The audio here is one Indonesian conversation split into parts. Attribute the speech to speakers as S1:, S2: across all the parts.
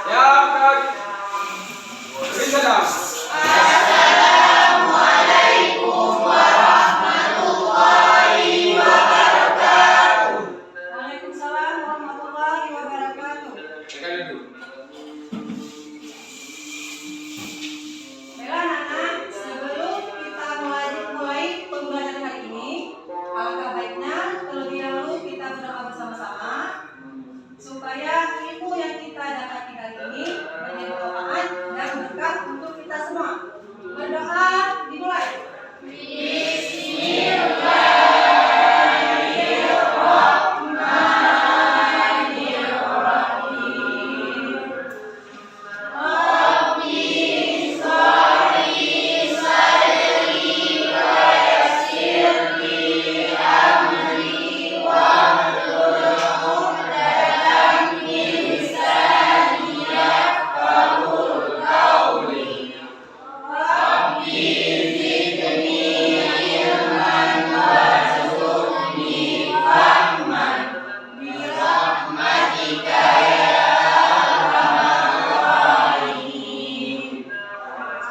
S1: Ya, Kak. Beri salam.
S2: Assalamualaikum warahmatullahi wabarakatuh.
S3: Waalaikumsalam warahmatullahi wabarakatuh.
S1: Sekali dulu.
S3: Baiklah anak-anak, sebelum kita mulai pembelajaran hari ini, alangkah baiknya terlebih dahulu kita berdoa bersama-sama supaya ilmu yang kita dapati hari ini menjadi manfaat dan berkah untuk kita semua. Berdoa dimulai.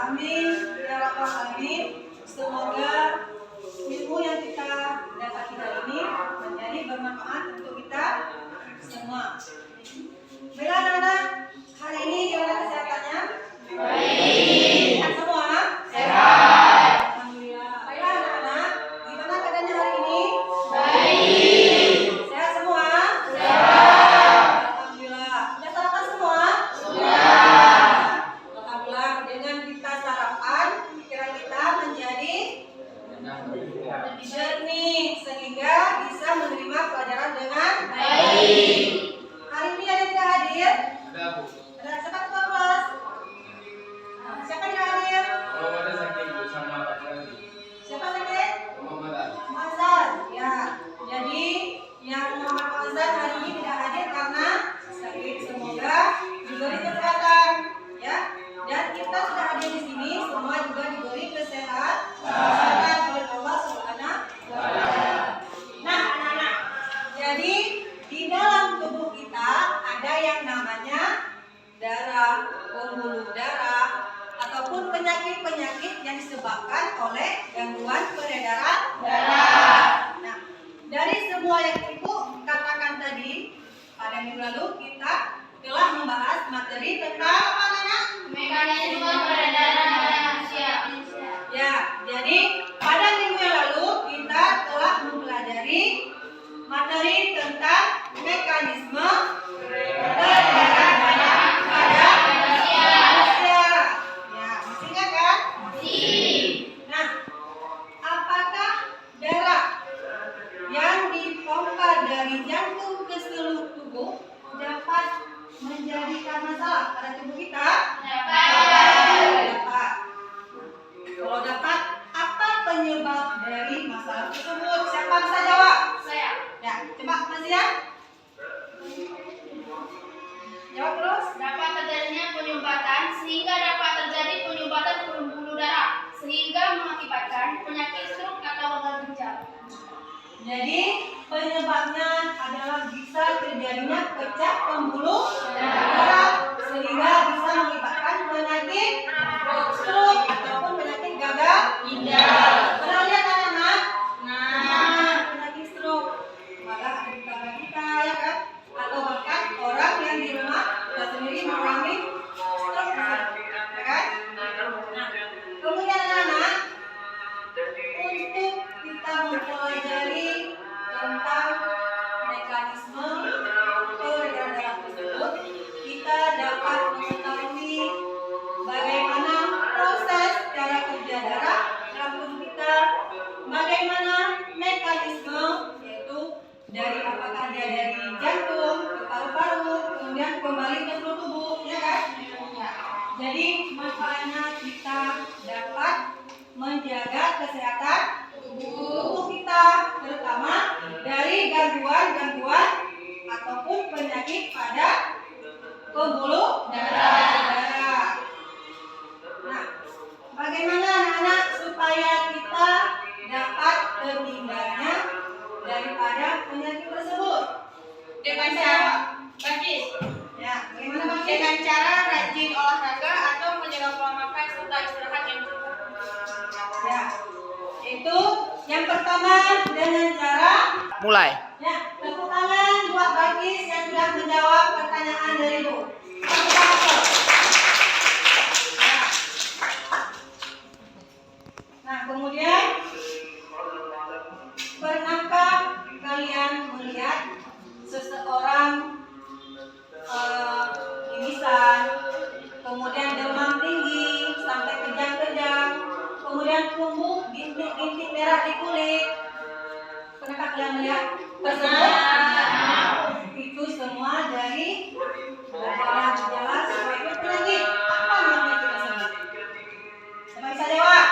S3: Amin ya rabbal alamin. Semoga ilmu yang kita dapati hari ini menjadi bermanfaat untuk kita semua. Baiklah anak-anak, hari ini gimana kesehatannya? Baik. Sehat semua? Sehat. Alhamdulillah. Baiklah anak-anak, gimana keadaannya hari ini? Baik. Sehat semua? Sehat. Alhamdulillah. Sudah sarapan semua? Sudah. Alhamdulillah, dengan kita sarapan, pikiran kita menjadi jernih sehingga bisa menerima pelajaran dengan baik. Hari ini ada yang tidak hadir?
S1: Ada Bu.
S3: Ada siapa ketua kelas? Siapa yang tidak hadir?
S1: Kalau ada sakit Bu sama Pak Rani.
S3: Siapa sakit?
S1: Muhammad Ali.
S3: Mazan. Ya. Jadi yang Muhammad Mazan hari ini tidak hadir karena sakit. Semoga diberi kesehatan, ya. Dan kita sudah hadir di sini, semua juga diberi kesehatan oleh Allah Subhanahu wa Ta'ala. Nah, anak-anak, jadi di dalam tubuh kita ada yang namanya darah, pembuluh darah, ataupun penyakit-penyakit yang disebabkan oleh gangguan peredaran darah. Nah, dari semua yang ibu katakan tadi, pada minggu lalu kita telah membahas materi tentang apa anak-anak?
S2: Mekanisme peredaran darah manusia.
S3: Ya, jadi pada minggu yang lalu kita telah mempelajari materi tentang mekanisme peredaran darah pada manusia. Ya, masih ingat kan? Nah, apakah darah yang dipompa dari jantung ke seluruh tubuh dapat menjadikan masalah pada tubuh kita? Dapat. Kalau dapat, apa penyebab dari masalah tersebut? Siapa bisa jawab?
S2: Saya.
S3: Ya, coba Mas Ian. Jawab terus.
S2: Dapat terjadinya penyumbatan sehingga dapat terjadi penyumbatan pembuluh darah sehingga mengakibatkan penyakit stroke atau gagal ginjal.
S3: Jadi penyebabnya adalah bisa terjadinya pecah pembuluh darah sehingga bisa mengakibatkan penyakit stroke ataupun penyakit gagal ginjal. Pernah lihat anak-anak? Nah, penyakit stroke. Maka ada di tetangga kita ya kan? Atau bahkan orang yang di rumah kita sendiri mengalami stroke, ya kan? Nah, kemudian anak-anak, untuk kita mempelajari tentang mekanisme peredaran darah tersebut, kita dapat mengetahui bagaimana proses cara kerja darah dalam tubuh kita, bagaimana mekanisme, yaitu dari apakah dia dari jantung ke paru-paru, kemudian kembali ke seluruh tubuh, ya kan? Ya. Jadi manfaatnya kita dapat menjaga kesehatan tubuh kita, terutama dari gangguan-gangguan ataupun penyakit pada pembuluh darah. Nah, bagaimana anak-anak supaya kita dapat terhindarnya daripada penyakit tersebut?
S2: Dengan cara praktis.
S3: Ya, bagaimana Bang?
S2: dengan cara rajin olahraga atau menjaga pola makan serta istirahat yang cukup.
S3: Ya, itu yang pertama dengan cara
S4: Mulai.
S3: ya, tepuk tangan buat Bagis yang sudah menjawab pertanyaan dari Ibu. Tepuk tangan. Ya. Nah, kemudian pernahkah kalian melihat seseorang pingsan, kemudian demam tinggi sampai kejang-kejang, kemudian tumbuh bintik-bintik merah di kulit? Pernahkah kalian melihat tersebut? Itu semua dari gejala-gejala suatu penyakit. Apa namanya tersebut? Siapa bisa jawab?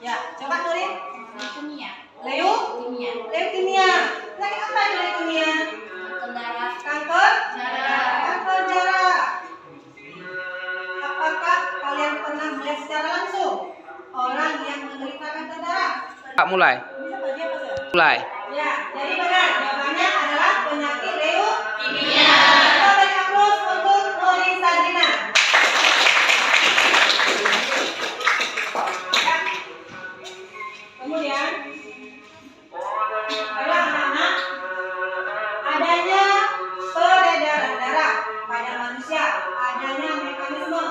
S3: Ya, coba tulis.
S2: Leukemia.
S3: Leukemia. Penyakit apa itu leukemia?
S2: Darah.
S3: Kanker?
S2: Darah.
S3: Kanker darah. Apakah kalian pernah melihat secara langsung orang yang menderita kanker darah?
S4: Mulai.
S3: Bisa bagi apa sih?
S4: Mulai.
S3: Ya, jadi benar. Jawabannya adalah penyakit leukemia. Kita beri aplaus untuk Nuri Sadrina. Ya. Kemudian, adalah anak-anak, adanya peredaran darah pada manusia, adanya mekanisme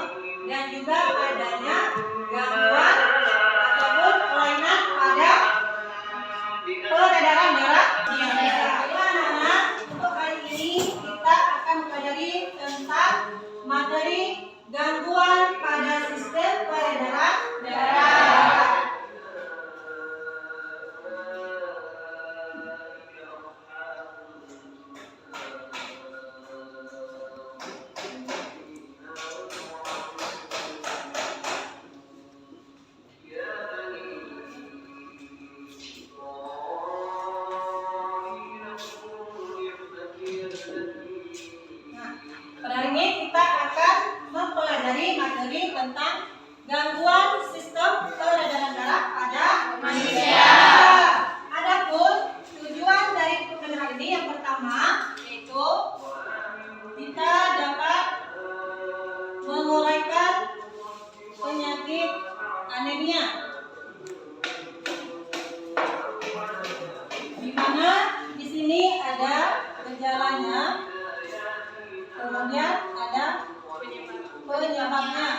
S3: dan juga adanya gangguan ataupun kelainan pada peredaran darah di manusia. Anak-anak, untuk hari ini kita akan mempelajari tentang materi gangguan pada sistem peredaran darah. Nah, pada hari ini kita akan mempelajari materi tentang gangguan sistem peredaran darah pada manusia. Adapun tujuan dari pembelajaran hari ini yang pertama yaitu kita dapat menguraikan penyakit anemia, di mana di sini ada gejalanya, kemudian ada penyebabnya.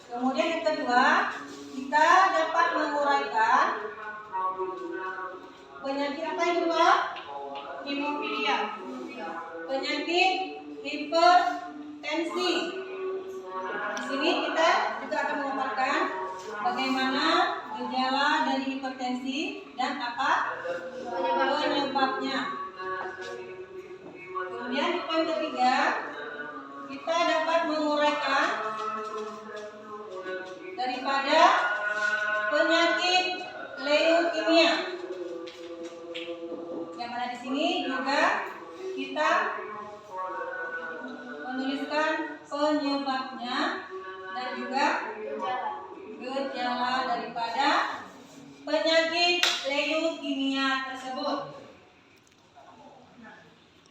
S3: Kemudian yang kedua, kita dapat menguraikan penyakit apa yang kedua? Hemofilia. Penyakit hipertensi. Di sini kita juga akan memaparkan bagaimana gejala dari hipertensi dan apa penyebabnya. Kemudian di poin ketiga, kita dapat menguraikan daripada penyakit leukemia. Yang mana di sini juga kita menuliskan penyebabnya dan juga gejala daripada penyakit leukemia tersebut.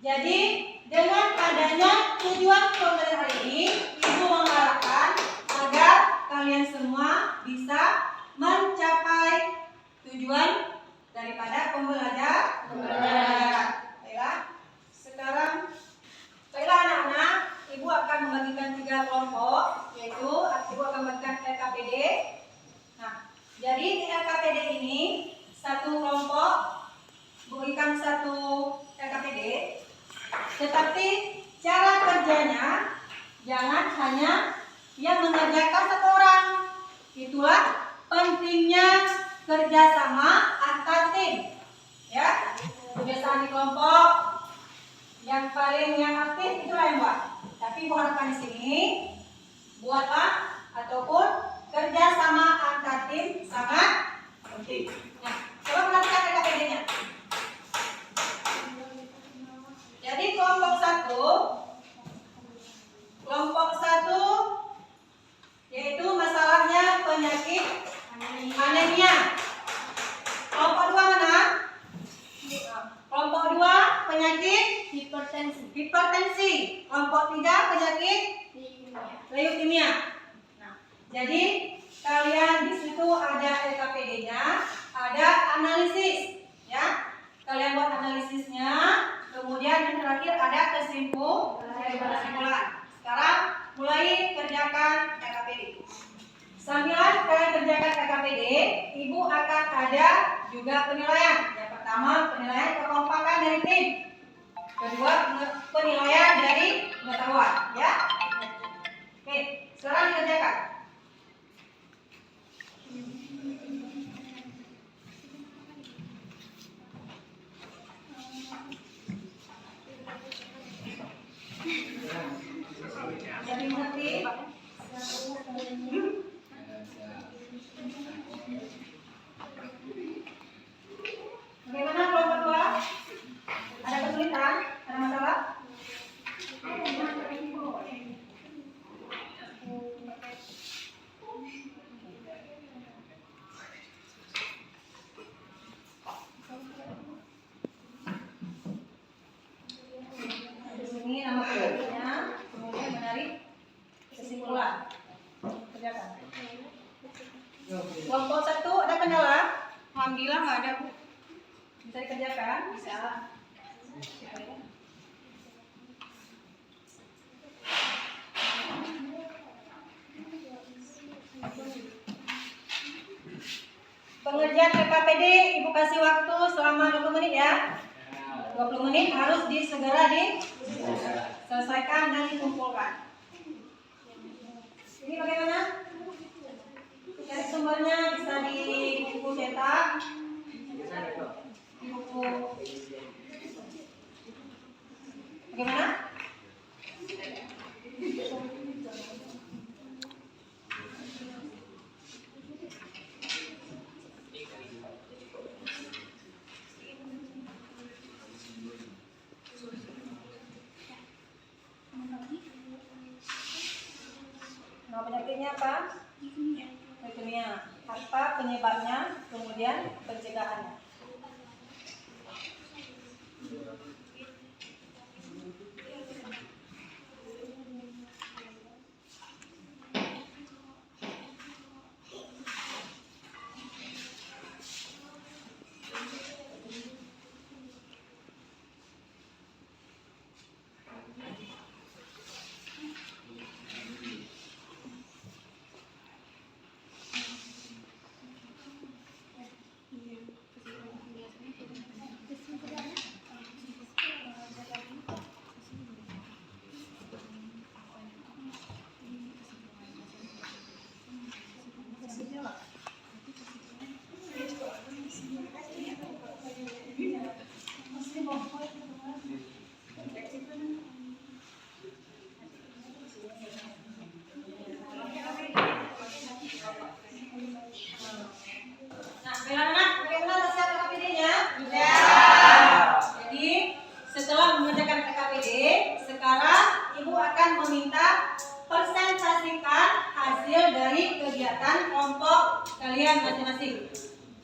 S3: Jadi dengan adanya tujuan pembelajaran hari ini, Ibu mengharapkan agar kalian semua bisa mencapai tujuan daripada pembelajaran. Baiklah, sekarang baiklah anak-anak, Ibu akan membagikan 3 kelompok, yaitu Ibu akan membagikan LKPD. Nah, jadi di LKPD ini satu kelompok berikan satu LKPD. Tetapi cara kerjanya jangan hanya yang mengerjakan satu orang. Itulah pentingnya kerjasama antar tim. Ya, kebiasaan di kelompok yang paling aktif itulah yang buat. Tapi bukan di sini buatlah ataupun kerjasama antar tim sangat penting. Nah, coba perhatikan LKPD-nya. Jadi kelompok satu yaitu masalahnya penyakit anemia. Kelompok 2 mana? Kelompok 2 penyakit hipertensi. kelompok 3 penyakit leukemia. Nah, jadi kalian di situ ada LKPD-nya, ada analisis, ya. Kalian buat analisisnya, kemudian yang terakhir ada kesimpulan. Sekarang mulai kerjakan LKPD. Sambilan kalian kerjakan LKPD, Ibu akan ada juga penilaian. Yang pertama penilaian kekompakan dari tim. Kedua penilaian dari pengetahuan, ya. Oke, sekarang dikerjakan. Jadi ngerti? Bagaimana kelompok 2? Ada kesulitan? Ada masalah? Di sini nama penyakitnya, kemudian menarik kesimpulan. Kerjakan. Kelompok 1 ada kendala? Alhamdulillah nggak ada, Bu. Bisa dikerjakan? Bisa. Pengerjaan LKPD Ibu kasih waktu selama 20 menit ya. 20 menit harus segera diselesaikan dan dikumpulkan. Ini bagaimana? Cari sumbernya, bisa di buku cetak, di buku. Bagaimana? Nah, penyakitnya apa? Leukemia. Apa penyebabnya? Kemudian pencegahannya. kalian masing-masing.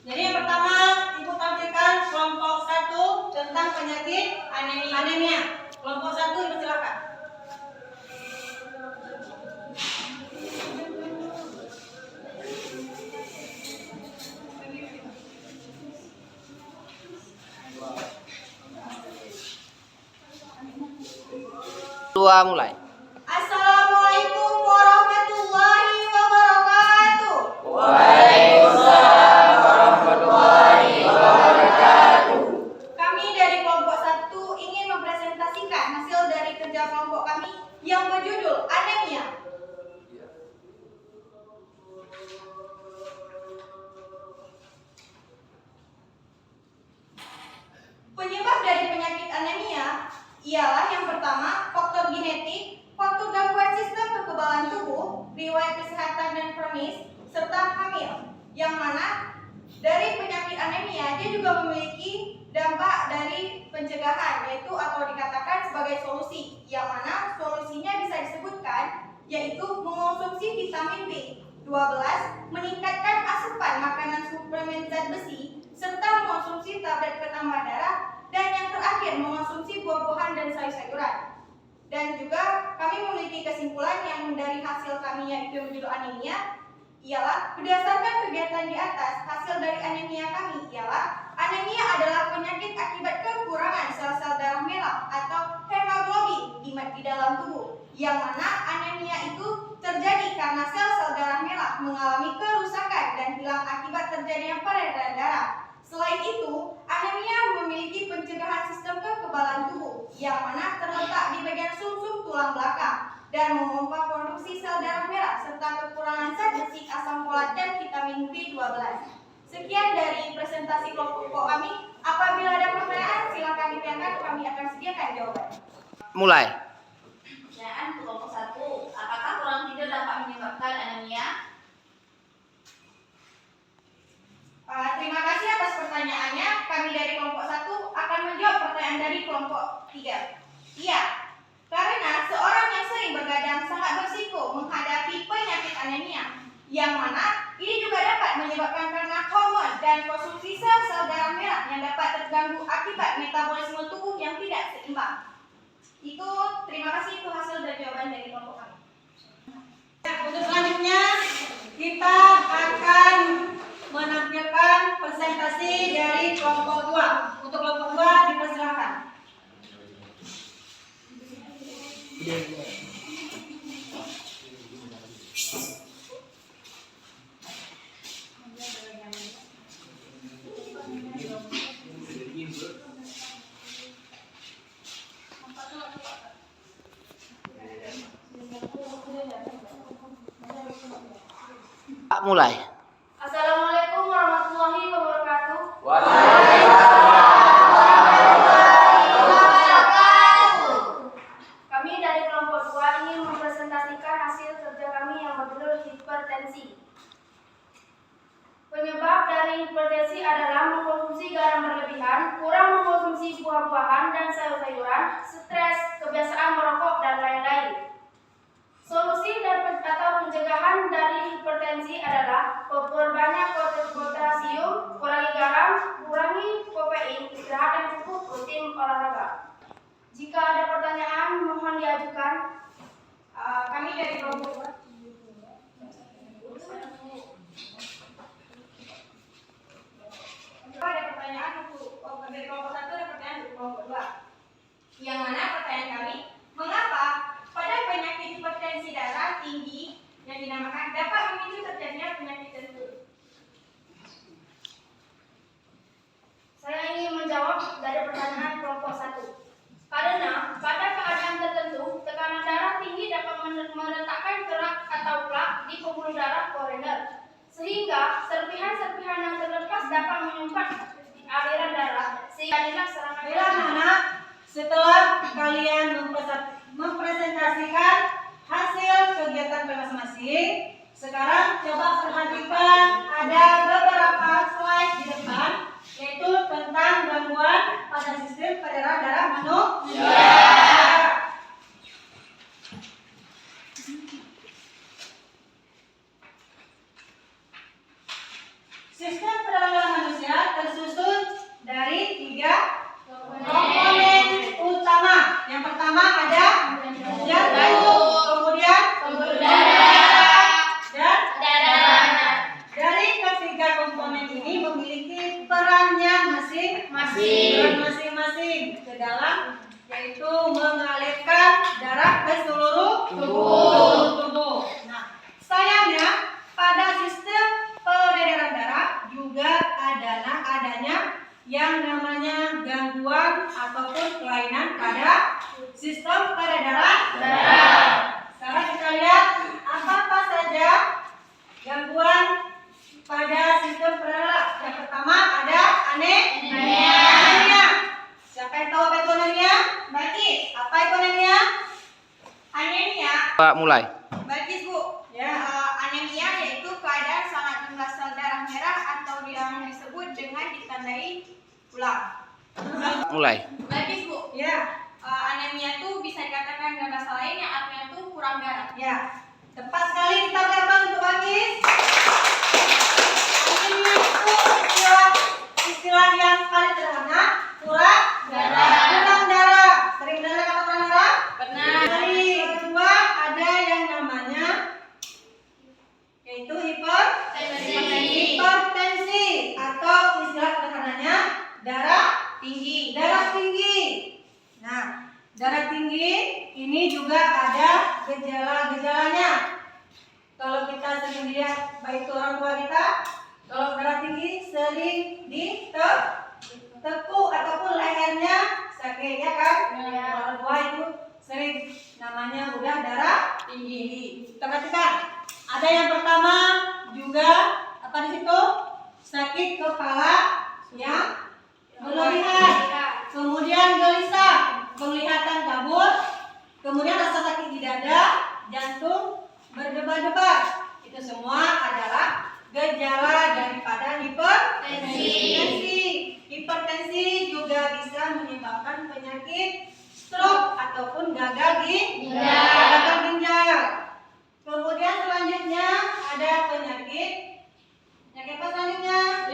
S3: Jadi yang pertama Ibu tampilkan kelompok 1 tentang penyakit anemia. Kelompok 1 Ibu silakan.
S4: Dua mulai.
S3: Assalamualaikum warahmatullahi wabarakatuh.
S4: Waalaikumsalam warahmatullahi wabarakatuh.
S3: Kami dari kelompok 1 ingin mempresentasikan hasil dari kerja kelompok kami yang berjudul anemia. Penyebab dari penyakit anemia ialah yang pertama faktor genetik, faktor gangguan sistem kekebalan tubuh, riwayat kesehatan dan kronis, serta hamil. Yang mana dari penyakit anemia dia juga memiliki dampak dari pencegahan, yaitu atau dikatakan sebagai solusi. Yang mana solusinya bisa disebutkan yaitu mengonsumsi vitamin B12, meningkatkan asupan makanan suplemen zat besi, serta mengonsumsi tablet penambah darah, dan yang terakhir mengonsumsi buah-buahan dan sayur-sayuran. Dan kesimpulan yang dari hasil kami yaitu berjudul anemia ialah berdasarkan kegiatan di atas, hasil dari anemia kami ialah anemia adalah penyakit akibat kekurangan sel-sel darah merah atau hemoglobin di dalam tubuh, yang mana anemia itu terjadi karena sel-sel darah merah mengalami kerusakan dan hilang akibat terjadinya peredaran darah. Selain itu, anemia memiliki pencegahan sistem kekebalan tubuh, yang mana terletak di bagian sumsum tulang belakang dan memompa produksi sel darah merah serta kekurangan zat besi, asam folat, dan vitamin B12. Sekian dari presentasi kelompok kami. Apabila ada pertanyaan, silakan ditanyakan, kami akan sediakan jawaban.
S4: Mulai.
S2: Pertanyaan kelompok 1. Apakah kurang tidur dapat menyebabkan anemia?
S3: Terima kasih atas pertanyaannya. Kami dari kelompok 1 akan menjawab pertanyaan dari kelompok 3. Iya, karena seorang yang sering begadang sangat berisiko menghadapi penyakit anemia, yang mana ini juga dapat menyebabkan karena hormon dan konsumsi sel-sel darah merah yang dapat terganggu akibat metabolisme tubuh yang tidak seimbang. Terima kasih, itu hasil dan jawaban dari kelompok kami. Untuk selanjutnya kita akan menampilkan presentasi dari kelompok 2. Untuk kelompok 2 dipersilakan.
S4: Pak, mulai.
S2: Assalamualaikum warahmatullahi wabarakatuh. Kami dari kelompok 2 ingin mempresentasikan hasil kerja kami yang berjudul hipertensi. Penyebab dari hipertensi adalah mengkonsumsi garam berlebihan, kurang mengkonsumsi buah-buahan dan sayur-sayuran, stres, kebiasaan merokok, dan lain-lain. Solusi atau pencegahan dari hipertensi adalah perbanyak potasium, kurangi garam, kurangi kafein, istirahat yang cukup, rutin olahraga. Jika ada pertanyaan, mohon diajukan. Kami dari kelompok 2. Ada pertanyaan untuk dari kelompok 1, ada pertanyaan untuk kelompok 2. Yang mana pertanyaan kami, mengapa pada penyakit hipertensi darah tinggi yang dinamakan dapat memicu terjadinya penyakit jantung? Saya ingin menjawab dari pertanyaan kelompok 1. Karena pada keadaan tertentu, tekanan darah tinggi dapat meletakkan kerak atau plak di pembuluh darah koroner, sehingga serpihan-serpihan yang terlepas dapat menyumpat di aliran darah sehingga inilah serangan. Anak-anak, setelah kalian mempresentasikan hasil kegiatan masing-masing, sekarang coba perhatikan ada beberapa slide di depan, yaitu tentang gangguan pada sistem peredaran darah manusia. Sistem peredaran darah manusia tersusun dari 3 komponen utama. Yang pertama ada jantung, kemudian pembuluh darah, dan darah. Dari ketiga komponen ini memiliki perannya masing-masing ke dalam, yaitu mengalirkan darah ke seluruh tubuh. Nah, sayangnya pada sistem peredaran darah juga adanya yang namanya gangguan ataupun kelainan pada sistem peredaran darah. Sekarang kita lihat apa saja gangguan pada sistem peredaran. Yang pertama ada anemia. Siapa yang tahu apa itu anemia? Baik, apa itu anemia? Anemia.
S4: Pak, mulai.
S3: Baik, Bu. Ya, anemia yaitu keadaan sangat jumlah sel darah merah atau yang disebut dengan ditandai ulang.
S4: Mulai.
S3: Baik, Bu. Ya, anemia itu bisa dikatakan dengan bahasa lain yang artinya itu kurang darah. Ya, tepat sekali, kita berikan untuk Bagis. Anemia itu istilah yang paling sederhana, kurang darah. Kurang darah. Sering dengar kata kurang darah? Benar. Kedua ada ada gejala-gejalanya. Kalau kita sering lihat baik itu orang tua kita, kalau darah tinggi sering ditekuk ataupun lehernya sakit, ya kan? Orang tua itu sering namanya udah darah tinggi. Kita perhatikan. Ada yang pertama juga apa di situ? Sakit kepala yang berlebihan, kemudian gelisah, penglihatan kabur, kemudian rasa sakit di dada, jantung berdebar-debar. Itu semua adalah gejala daripada hipertensi. Hipertensi juga bisa menyebabkan penyakit stroke ataupun gagal ginjal. Kemudian selanjutnya ada penyakit apa selanjutnya?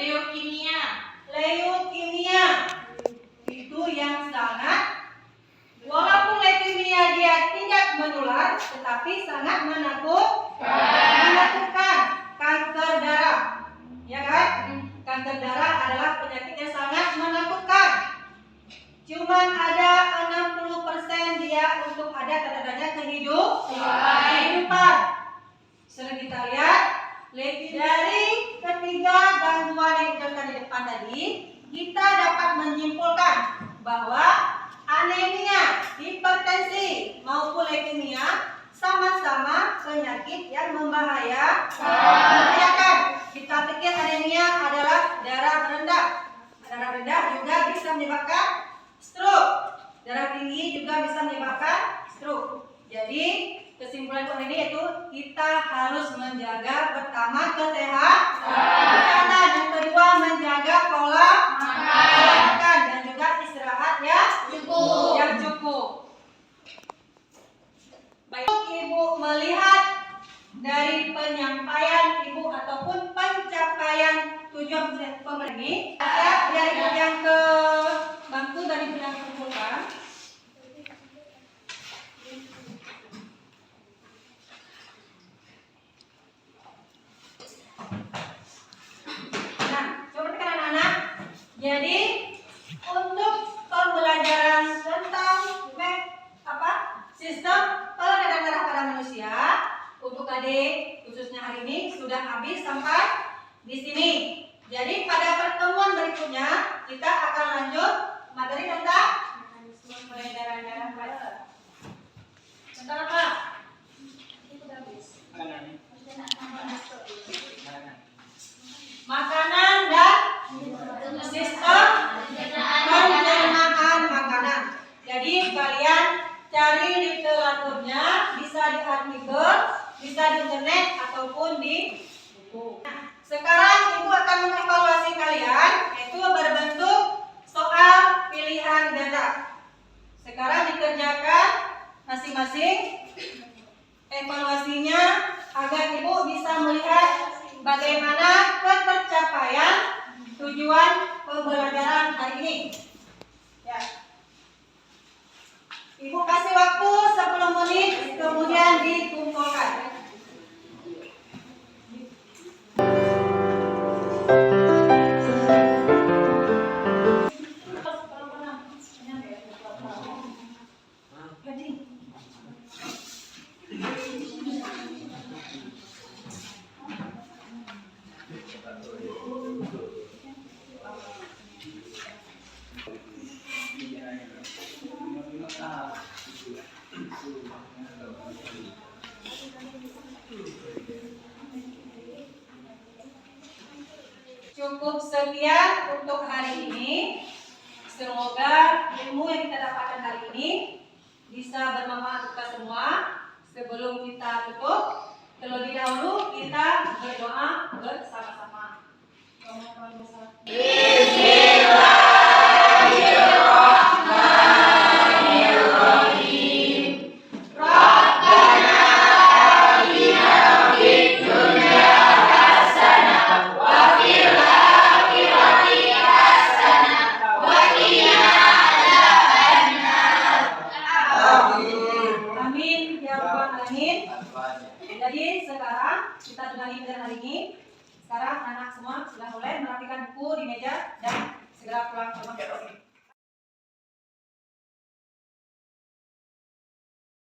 S3: Leukemia. Itu yang sangat, walaupun leukemia dia tidak menular, tetapi sangat menakutkan. Kanker darah, ya kan? Kanker darah adalah penyakit yang sangat menakutkan. Cuman ada 60% dia untuk ada tanda-tanda kehidupan. Sering kita lihat dari ketiga gangguan yang dijelaskan di depan tadi, kita dapat menyimpulkan bahwa anemia, hipertensi maupun leukemia sama-sama penyakit yang membahayakan. Kita pikir anemia adalah darah rendah. Darah rendah juga bisa menyebabkan stroke. Darah tinggi juga bisa menyebabkan stroke. Jadi kesimpulan hari ini yaitu kita harus menjaga pertama kesehatan, yang kedua menjaga pola makan dan juga istirahat yang cukup. Baik, Ibu melihat dari penyampaian Ibu ataupun pencapaian tujuan pemerintah ini, dari yang ke bangku dari yang kumpulkan. Nah, coba tekan anak-anak. Jadi untuk pembelajaran tentang sistem peredaran darah pada manusia untuk adik khususnya hari ini sudah habis sampai di sini. Jadi pada pertemuan berikutnya kita akan lanjut materi tentang peredaran darah pada. Tentang apa? Makanan dan sistem pencernaan makanan. Jadi kalian cari literaturnya, bisa di artikel, bisa di internet ataupun di buku. Sekarang Ibu akan mengevaluasi kalian, yaitu berbentuk soal pilihan ganda. Sekarang dikerjakan masing-masing evaluasinya agar Ibu bisa melihat bagaimana ketercapaian tujuan pembelajaran hari ini. Ya. Ibu kasih waktu 10 menit, kemudian dikumpulkan. Cukup sekian untuk hari ini. Semoga ilmu yang kita dapatkan hari ini bisa bermanfaat untuk kita semua. Sebelum kita tutup, terlebih dahulu kita berdoa bersama-sama. Jadi sekarang kita sudah pelajaran hari ini. Sekarang anak semua sudah mulai merapikan buku di meja dan segera pulang ke rumah.